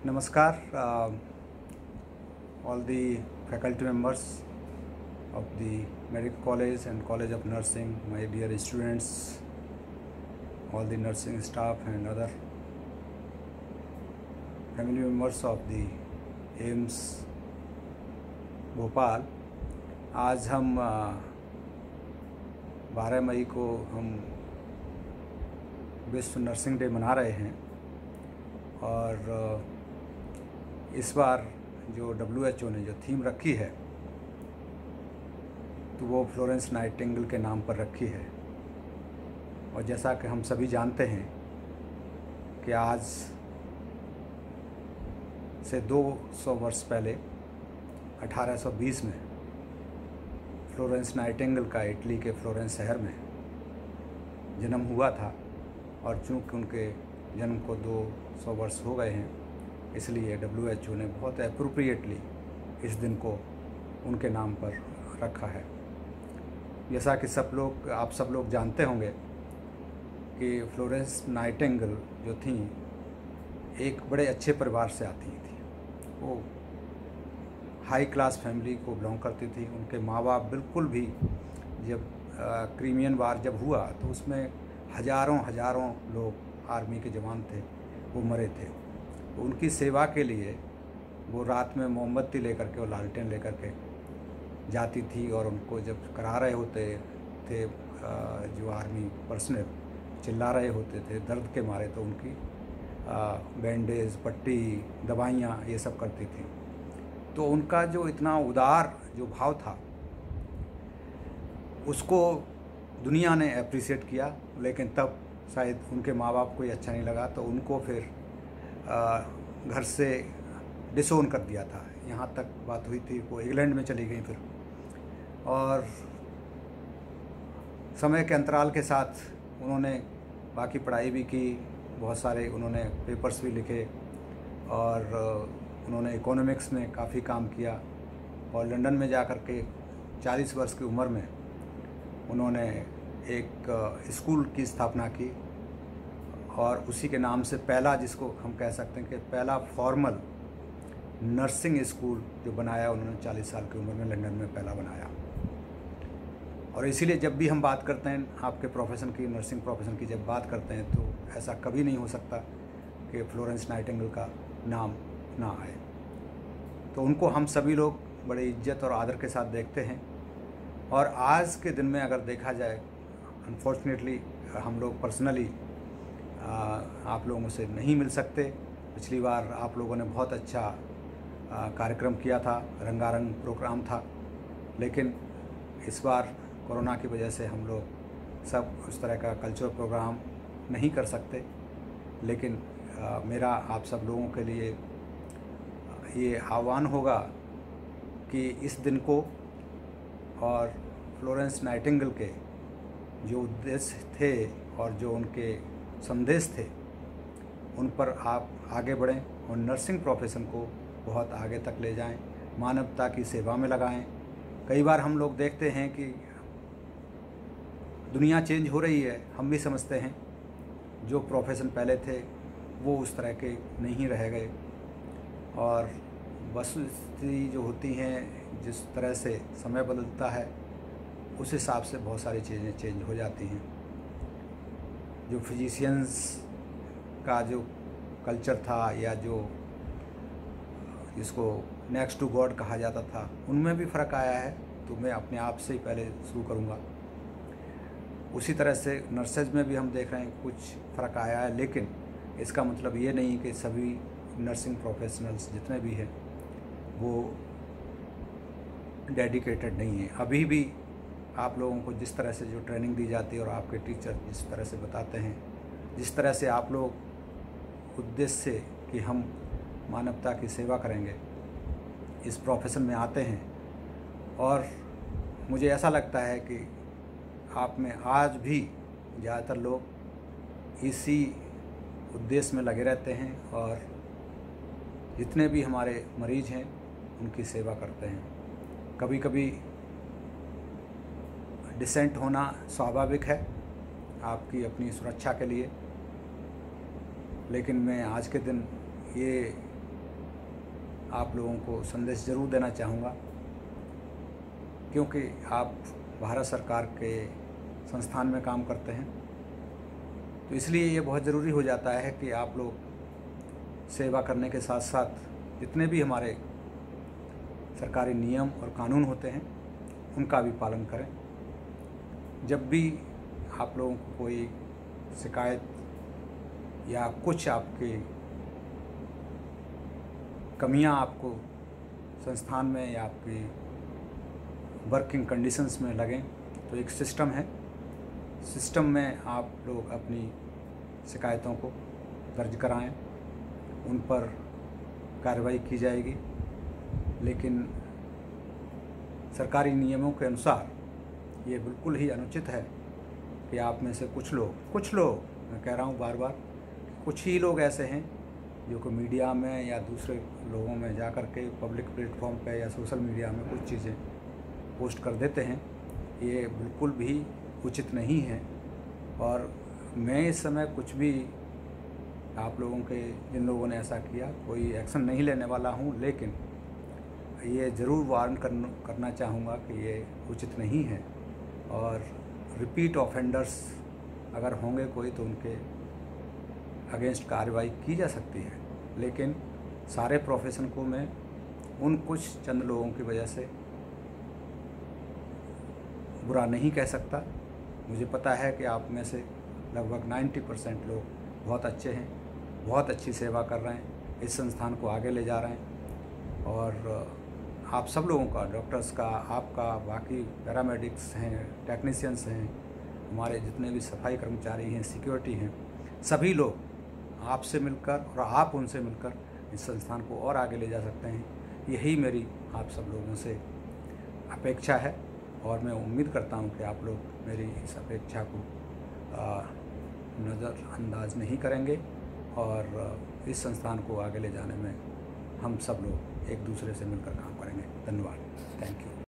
Namaskar, all the faculty members of the Medical College and College of Nursing, my dear students, all the nursing staff and other family members of the AIIMS Bhopal. आज हम 12 मई को हम विश्व nursing day मना रहे हैं और इस बार जो WHO ने जो थीम रखी है तो वो फ्लोरेंस नाइटिंगेल के नाम पर रखी है। और जैसा कि हम सभी जानते हैं कि आज से 200 वर्ष पहले 1820 में फ्लोरेंस नाइटिंगेल का इटली के फ्लोरेंस शहर में जन्म हुआ था और चूँकि उनके जन्म को 200 वर्ष हो गए हैं, इसलिए WHO ने बहुत एप्रोप्रिएटली इस दिन को उनके नाम पर रखा है। जैसा कि आप सब लोग जानते होंगे कि फ्लोरेंस नाइटिंगेल जो थी एक बड़े अच्छे परिवार से आती थी। वो हाई क्लास फैमिली को बिलोंग करती थी। उनके माँ बाप बिल्कुल भी, जब क्रीमियन वार जब हुआ तो उसमें हज़ारों लोग आर्मी के जवान थे, वो मरे थे। तो उनकी सेवा के लिए वो रात में मोमबत्ती लेकर के और लालटेन लेकर के जाती थी और उनको जब करा रहे होते थे जो आर्मी पर्सनल चिल्ला रहे होते थे दर्द के मारे, तो उनकी बैंडेज, पट्टी, दवाइयाँ ये सब करती थी। तो उनका जो इतना उदार जो भाव था उसको दुनिया ने अप्रिशिएट किया, लेकिन तब शायद उनके माँ बाप को ये अच्छा नहीं लगा तो उनको फिर घर से डिसोन कर दिया था। यहाँ तक बात हुई थी वो इंग्लैंड में चली गई फिर, और समय के अंतराल के साथ उन्होंने बाकी पढ़ाई भी की, बहुत सारे उन्होंने पेपर्स भी लिखे और उन्होंने इकोनॉमिक्स में काफ़ी काम किया। और लंदन में जा कर के 40 वर्ष की उम्र में उन्होंने एक स्कूल की स्थापना की और उसी के नाम से पहला, जिसको हम कह सकते हैं कि पहला फॉर्मल नर्सिंग स्कूल जो बनाया उन्होंने 40 साल की उम्र में लंदन में पहला बनाया। और इसीलिए जब भी हम बात करते हैं आपके प्रोफेशन की, नर्सिंग प्रोफेशन की जब बात करते हैं, तो ऐसा कभी नहीं हो सकता कि फ्लोरेंस नाइटिंगेल का नाम ना आए। तो उनको हम सभी लोग बड़े इज्जत और आदर के साथ देखते हैं। और आज के दिन में अगर देखा जाए, अनफॉर्चुनेटली हम लोग पर्सनली आप लोगों से नहीं मिल सकते। पिछली बार आप लोगों ने बहुत अच्छा कार्यक्रम किया था, रंगारंग प्रोग्राम था, लेकिन इस बार कोरोना की वजह से हम लोग सब उस तरह का कल्चरल प्रोग्राम नहीं कर सकते। लेकिन मेरा आप सब लोगों के लिए ये आह्वान होगा कि इस दिन को और फ्लोरेंस नाइटिंगेल के जो उद्देश्य थे और जो उनके संदेश थे उन पर आप आगे बढ़ें और नर्सिंग प्रोफेशन को बहुत आगे तक ले जाएं, मानवता की सेवा में लगाएं। कई बार हम लोग देखते हैं कि दुनिया चेंज हो रही है, हम भी समझते हैं जो प्रोफेशन पहले थे वो उस तरह के नहीं रह गए, और वस्तुस्थिति जो होती हैं, जिस तरह से समय बदलता है उस हिसाब से बहुत सारी चीज़ें चेंज हो जाती हैं। जो फिजिशियंस का जो कल्चर था या जो जिसको नेक्स्ट टू गॉड कहा जाता था, उनमें भी फ़र्क आया है। तो मैं अपने आप से ही पहले शुरू करूँगा। उसी तरह से नर्सेज में भी हम देख रहे हैं कुछ फ़र्क आया है, लेकिन इसका मतलब ये नहीं कि सभी नर्सिंग प्रोफेशनल्स जितने भी हैं वो डेडिकेटेड नहीं हैं। अभी भी आप लोगों को जिस तरह से जो ट्रेनिंग दी जाती है और आपके टीचर जिस तरह से बताते हैं, जिस तरह से आप लोग उद्देश्य से कि हम मानवता की सेवा करेंगे इस प्रोफेशन में आते हैं, और मुझे ऐसा लगता है कि आप में आज भी ज़्यादातर लोग इसी उद्देश्य में लगे रहते हैं और जितने भी हमारे मरीज हैं उनकी सेवा करते हैं। कभी कभी डिसेंट होना स्वाभाविक है आपकी अपनी सुरक्षा के लिए, लेकिन मैं आज के दिन ये आप लोगों को संदेश ज़रूर देना चाहूँगा, क्योंकि आप भारत सरकार के संस्थान में काम करते हैं, तो इसलिए ये बहुत ज़रूरी हो जाता है कि आप लोग सेवा करने के साथ साथ जितने भी हमारे सरकारी नियम और कानून होते हैं उनका भी पालन करें। जब भी आप लोगों को कोई शिकायत या कुछ आपकी कमियां आपको संस्थान में या आपकी वर्किंग कंडीशंस में लगें, तो एक सिस्टम है, सिस्टम में आप लोग अपनी शिकायतों को दर्ज कराएं, उन पर कार्रवाई की जाएगी। लेकिन सरकारी नियमों के अनुसार ये बिल्कुल ही अनुचित है कि आप में से कुछ लोग मैं कह रहा हूँ बार बार, कुछ ही लोग ऐसे हैं जो कि मीडिया में या दूसरे लोगों में जा कर के पब्लिक प्लेटफॉर्म पे या सोशल मीडिया में कुछ चीज़ें पोस्ट कर देते हैं। ये बिल्कुल भी उचित नहीं है और मैं इस समय कुछ भी आप लोगों के जिन लोगों ने ऐसा किया कोई एक्शन नहीं लेने वाला हूँ, लेकिन ये ज़रूर वार्न करना चाहूँगा कि ये उचित नहीं है और रिपीट ऑफेंडर्स अगर होंगे कोई तो उनके अगेंस्ट कार्रवाई की जा सकती है। लेकिन सारे प्रोफेशन को मैं उन कुछ चंद लोगों की वजह से बुरा नहीं कह सकता। मुझे पता है कि आप में से लगभग 90% लोग बहुत अच्छे हैं, बहुत अच्छी सेवा कर रहे हैं, इस संस्थान को आगे ले जा रहे हैं और आप सब लोगों का, डॉक्टर्स का, आपका, बाकी पैरामेडिक्स हैं, टेक्नीशियंस हैं, हमारे जितने भी सफाई कर्मचारी हैं, सिक्योरिटी हैं, सभी लोग आपसे मिलकर और आप उनसे मिलकर इस संस्थान को और आगे ले जा सकते हैं। यही मेरी आप सब लोगों से अपेक्षा है और मैं उम्मीद करता हूं कि आप लोग मेरी इस अपेक्षा को नज़रअंदाज नहीं करेंगे और इस संस्थान को आगे ले जाने में हम सब लोग एक दूसरे से मिलकर काम करेंगे। धन्यवाद। Thank you.